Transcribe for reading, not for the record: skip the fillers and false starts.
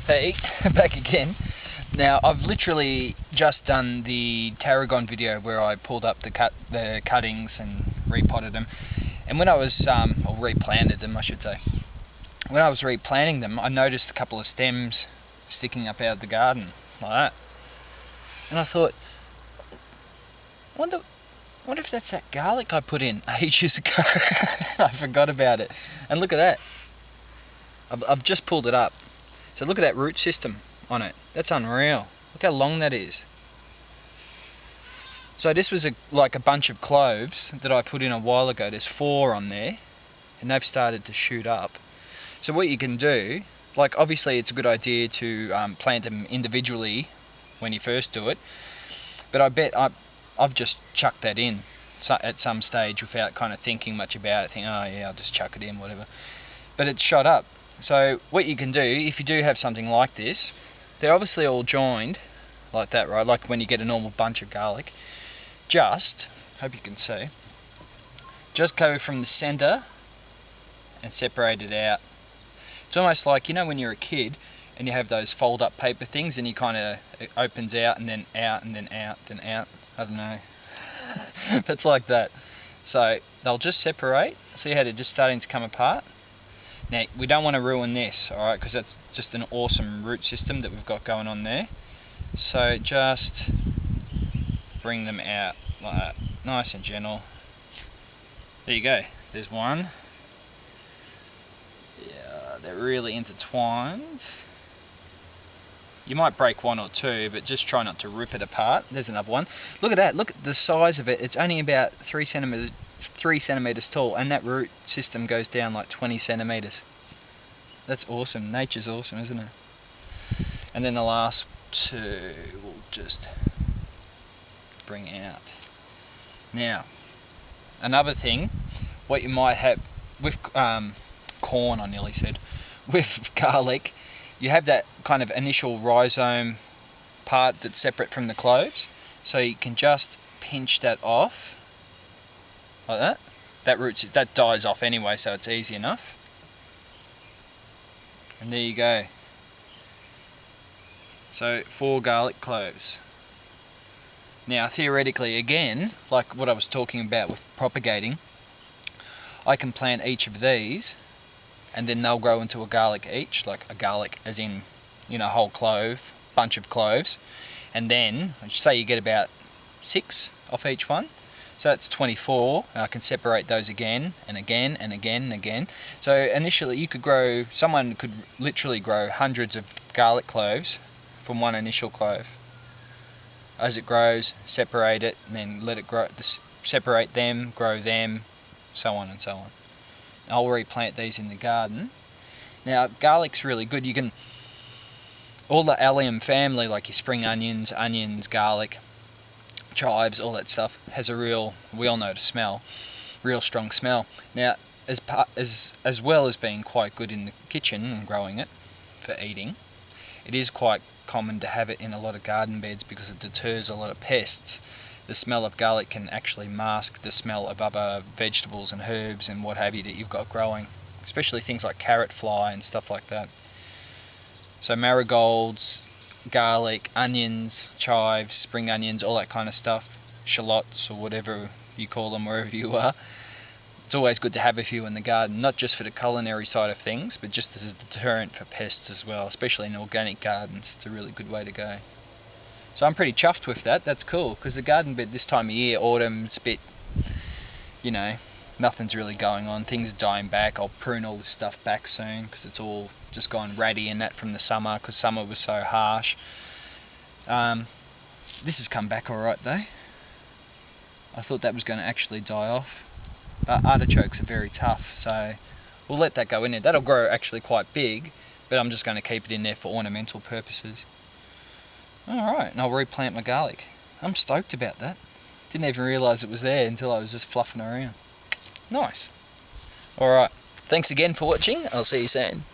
Hey, back again. Now, I've literally just done the tarragon video where I pulled up the cuttings and repotted them. And when I was, or replanted them, I should say. When I was replanting them, I noticed a couple of stems sticking up out of the garden, like that. And I thought, wonder if that's that garlic I put in ages ago. I forgot about it. And look at that. I've just pulled it up. So look at that root system on it. That's unreal. Look how long that is. So this was like a bunch of cloves that I put in a while ago. There's 4 on there, and they've started to shoot up. So what you can do, like obviously it's a good idea to plant them individually when you first do it, but I bet I've just chucked that in at some stage without kind of thinking much about it, thinking, oh yeah, I'll just chuck it in, whatever. But it's shot up. So what you can do, if you do have something like this, they're obviously all joined like that, right? Like when you get a normal bunch of garlic. Just, hope you can see, just go from the centre and separate it out. It's almost like, you know, when you're a kid and you have those fold up paper things and you kind of, it opens out and then out and then out and out. I don't know. It's like that. So they'll just separate. See how they're just starting to come apart? Now, we don't want to ruin this, alright, because that's just an awesome root system that we've got going on there. So just bring them out like that, nice and gentle. There you go, there's one. Yeah, they're really intertwined. You might break 1 or 2, but just try not to rip it apart. There's another one. Look at that, look at the size of it. It's only about 3 centimeters tall, and that root system goes down like 20 centimeters. That's awesome. Nature's awesome, isn't it? And then the last 2 we'll just bring out. Now, another thing, what you might have with corn, I nearly said, with garlic, you have that kind of initial rhizome part that's separate from the cloves, so you can just pinch that off like that. That dies off anyway, so it's easy enough. And there you go. So 4 garlic cloves. Now theoretically, again, like what I was talking about with propagating, I can plant each of these and then they'll grow into a garlic each, like a garlic as in, you know, whole clove, bunch of cloves, and then say you get about 6 off each one. So that's 24, and I can separate those again, and again, and again, and again. So initially someone could literally grow hundreds of garlic cloves from one initial clove. As it grows, separate it, and then let it grow, separate them, grow them, so on and so on. I'll replant these in the garden. Now, garlic's really good. You can, all the allium family, like your spring onions, garlic, chives, all that stuff, has a real, we all know the smell, real strong smell. Now, as well as being quite good in the kitchen and growing it for eating, it is quite common to have it in a lot of garden beds because it deters a lot of pests. The smell of garlic can actually mask the smell of other vegetables and herbs and what have you that you've got growing, especially things like carrot fly and stuff like that. So marigolds, garlic, onions, chives, spring onions, all that kind of stuff, shallots or whatever you call them wherever you are. It's always good to have a few in the garden, not just for the culinary side of things, but just as a deterrent for pests as well, especially in organic gardens. It's a really good way to go. So I'm pretty chuffed with that. That's cool, because the garden bed this time of year, autumn's a bit, you know, nothing's really going on. Things are dying back. I'll prune all this stuff back soon because it's all just gone ratty and that from the summer because summer was so harsh. This has come back alright though. I thought that was going to actually die off. But artichokes are very tough, so we'll let that go in there. That'll grow actually quite big, but I'm just going to keep it in there for ornamental purposes. Alright, and I'll replant my garlic. I'm stoked about that. Didn't even realise it was there until I was just fluffing around. Nice. Alright, thanks again for watching. I'll see you soon.